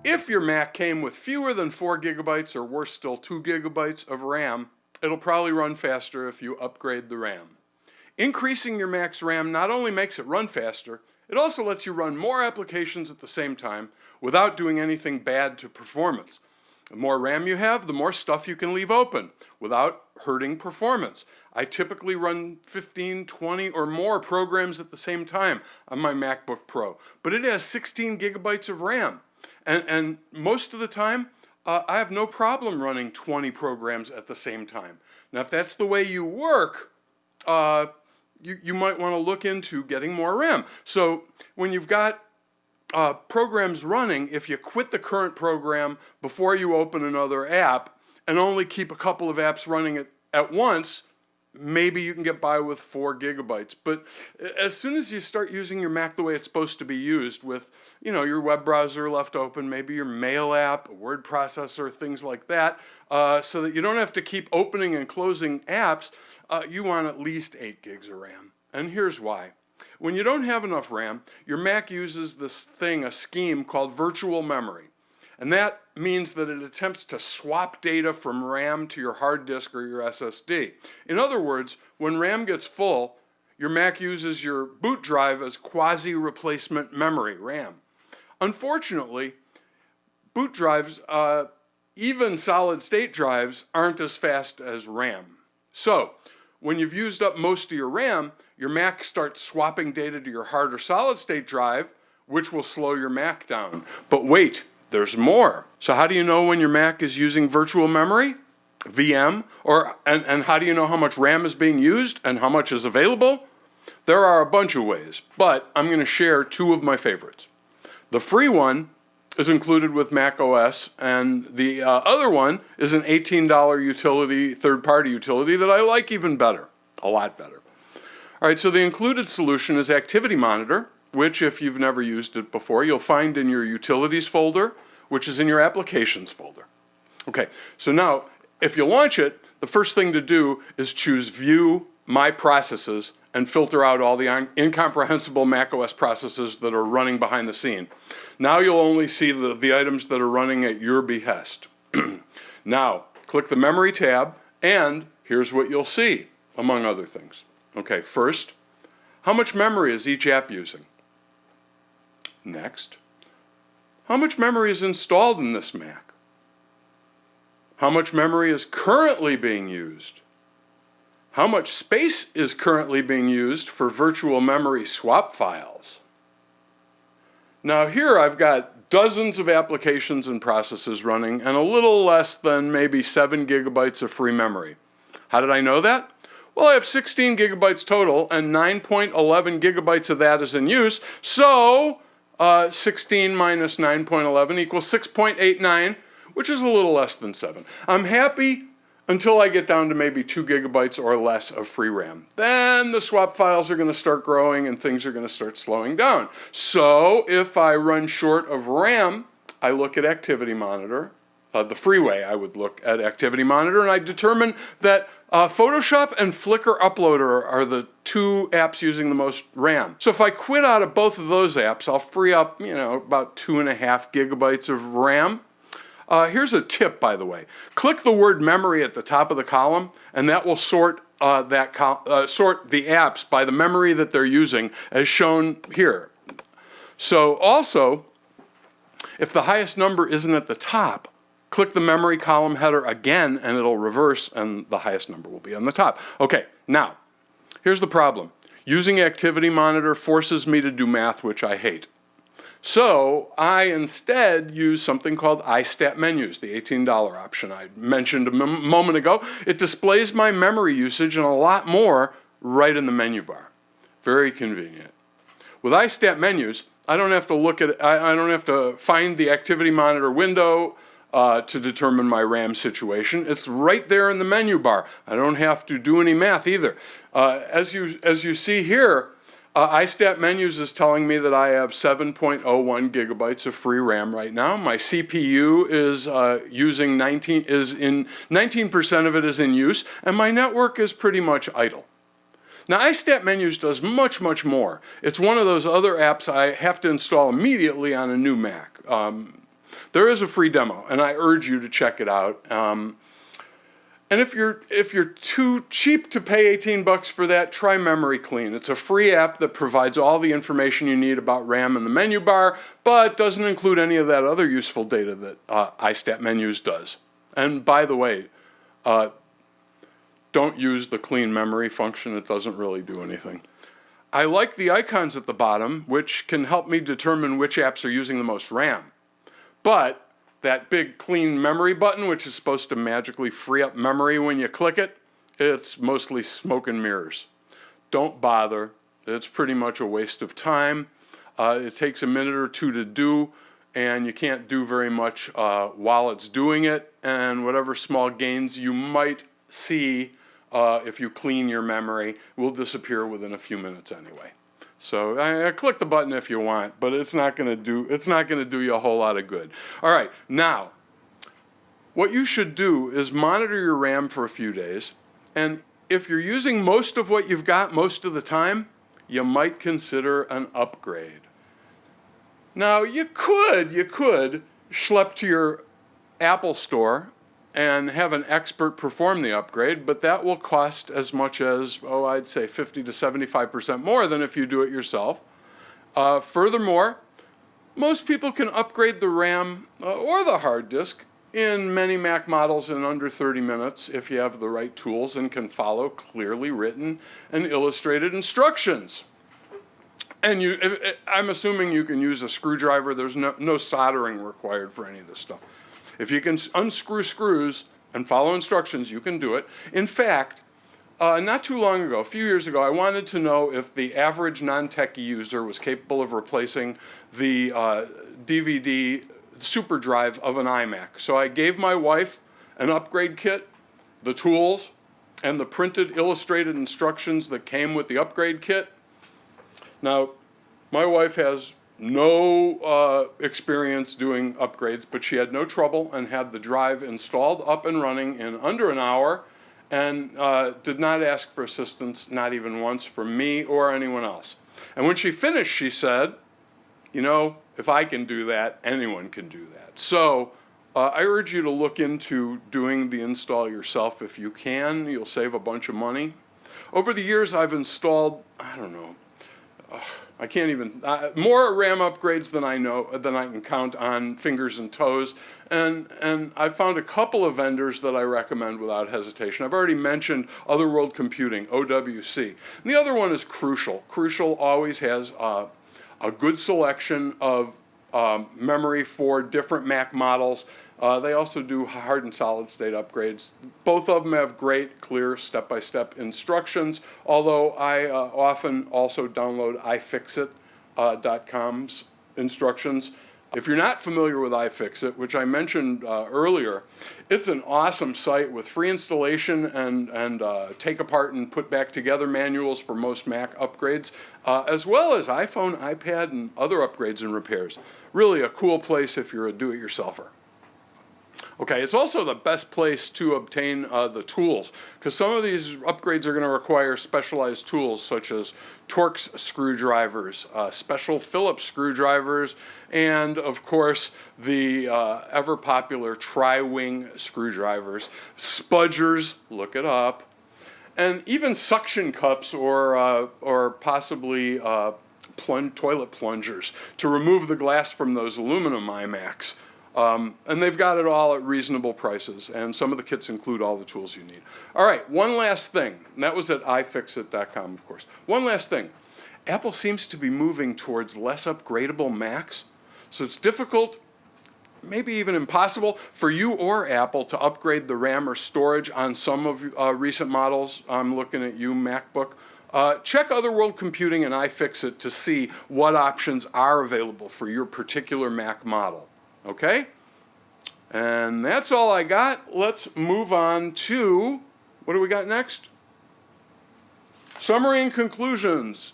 If your Mac came with fewer than 4 gigabytes or worse still 2 gigabytes of RAM, it'll probably run faster if you upgrade the RAM. Increasing your Mac's RAM not only makes it run faster, it also lets you run more applications at the same time without doing anything bad to performance. The more RAM you have, the more stuff you can leave open without hurting performance. I typically run 15, 20 or more programs at the same time on my MacBook Pro, but it has 16 gigabytes of RAM. And most of the time, I have no problem running 20 programs at the same time. Now, if that's the way you work, you might want to look into getting more RAM. So when you've got programs running, if you quit the current program before you open another app and only keep a couple of apps running at once, maybe you can get by with 4 gigabytes. But as soon as you start using your Mac the way it's supposed to be used, with your web browser left open, maybe your mail app, a word processor, things like that, so that you don't have to keep opening and closing apps, you want at least 8 gigs of RAM. And here's why. When you don't have enough RAM, your Mac uses a scheme called virtual memory. And that means that it attempts to swap data from RAM to your hard disk or your SSD. In other words, when RAM gets full, your Mac uses your boot drive as quasi-replacement memory, RAM. Unfortunately, boot drives, even solid-state drives, aren't as fast as RAM. So, when you've used up most of your RAM, your Mac starts swapping data to your hard or solid-state drive, which will slow your Mac down. But wait, there's more. So how do you know when your Mac is using virtual memory, VM, and how do you know how much RAM is being used and how much is available? There are a bunch of ways, but I'm going to share 2 of my favorites. The free one is included with Mac OS, and the other one is an $18 utility, third-party utility that I like even better, a lot better. All right, so the included solution is Activity Monitor, which, if you've never used it before, you'll find in your Utilities folder, which is in your Applications folder. Okay, so now, if you launch it, the first thing to do is choose View, My Processes, and filter out all the incomprehensible macOS processes that are running behind the scene. Now you'll only see the items that are running at your behest. Now, click the Memory tab, and here's what you'll see, among other things. Okay, first, how much memory is each app using? Next, how much memory is installed in this Mac? How much memory is currently being used? How much space is currently being used for virtual memory swap files? Now here I've got dozens of applications and processes running and a little less than maybe 7 gigabytes of free memory. How did I know that? Well, I have 16 gigabytes total and 9.11 gigabytes of that is in use, so 16 minus 9.11 equals 6.89, which is a little less than 7. I'm happy until I get down to maybe 2 gigabytes or less of free RAM. Then the swap files are going to start growing and things are going to start slowing down. So if I run short of RAM, I look at Activity Monitor. The free way, I would look at Activity Monitor, and I determine that Photoshop and Flickr Uploader are the 2 apps using the most RAM. So if I quit out of both of those apps, I'll free up, about 2.5 gigabytes of RAM. Here's a tip, by the way. Click the word memory at the top of the column, and that will sort sort the apps by the memory that they're using, as shown here. So also, if the highest number isn't at the top, click the memory column header again, and it'll reverse, and the highest number will be on the top. Okay, now, here's the problem. Using Activity Monitor forces me to do math, which I hate. So I instead use something called iStat Menus, the $18 option I mentioned a moment ago. It displays my memory usage and a lot more right in the menu bar. Very convenient. With iStat Menus, I don't have to find the Activity Monitor window to determine my RAM situation. It's right there in the menu bar. I don't have to do any math either. As you see here, iStat Menus is telling me that I have 7.01 gigabytes of free RAM right now. My CPU is 19% of it is in use, and my network is pretty much idle. Now, iStat Menus does much, much more. It's one of those other apps I have to install immediately on a new Mac. There is a free demo, and I urge you to check it out. And if you're too cheap to pay 18 bucks for that, try Memory Clean. It's a free app that provides all the information you need about RAM in the menu bar, but doesn't include any of that other useful data that iStat Menus does. And by the way, don't use the clean memory function. It doesn't really do anything. I like the icons at the bottom, which can help me determine which apps are using the most RAM. But that big clean memory button, which is supposed to magically free up memory when you click it, it's mostly smoke and mirrors. Don't bother. It's pretty much a waste of time. It takes a minute or two to do, and you can't do very much while it's doing it, and whatever small gains you might see if you clean your memory will disappear within a few minutes anyway. So click the button if you want, but it's not going to do you a whole lot of good. All right, now what you should do is monitor your RAM for a few days, and if you're using most of what you've got most of the time, you might consider an upgrade. Now you could schlep to your Apple store and have an expert perform the upgrade, but that will cost as much as, I'd say 50 to 75% more than if you do it yourself. Furthermore, most people can upgrade the RAM or the hard disk in many Mac models in under 30 minutes if you have the right tools and can follow clearly written and illustrated instructions. And I'm assuming you can use a screwdriver. There's no soldering required for any of this stuff. If you can unscrew screws and follow instructions, you can do it. In fact, not too long ago, a few years ago, I wanted to know if the average non-techie user was capable of replacing the DVD super drive of an iMac. So I gave my wife an upgrade kit, the tools, and the printed illustrated instructions that came with the upgrade kit. Now, my wife has no experience doing upgrades, but she had no trouble and had the drive installed up and running in under an hour and did not ask for assistance, not even once, from me or anyone else. And when she finished, she said, if I can do that, anyone can do that. So I urge you to look into doing the install yourself if you can. You'll save a bunch of money. Over the years, I've installed, I can't even, more RAM upgrades than I can count on fingers and toes. And I've found a couple of vendors that I recommend without hesitation. I've already mentioned Otherworld Computing, OWC. And the other one is Crucial. Crucial always has a good selection of memory for different Mac models. They also do hard and solid state upgrades. Both of them have great, clear, step-by-step instructions, although I often also download iFixit.com's instructions. If you're not familiar with iFixit, which I mentioned earlier, it's an awesome site with free installation and take apart and put back together manuals for most Mac upgrades, as well as iPhone, iPad, and other upgrades and repairs. Really a cool place if you're a do-it-yourselfer. Okay, it's also the best place to obtain the tools, because some of these upgrades are going to require specialized tools such as Torx screwdrivers, special Phillips screwdrivers, and of course the ever popular tri-wing screwdrivers, spudgers, look it up, and even suction cups or possibly toilet plungers to remove the glass from those aluminum iMacs. And they've got it all at reasonable prices, and some of the kits include all the tools you need. All right, one last thing, and that was at iFixit.com, of course. One last thing. Apple seems to be moving towards less upgradable Macs, so it's difficult, maybe even impossible, for you or Apple to upgrade the RAM or storage on some of recent models. I'm looking at you, MacBook. Check Otherworld Computing and iFixit to see what options are available for your particular Mac model. Okay? And that's all I got. Let's move on to, what do we got next? Summary and conclusions.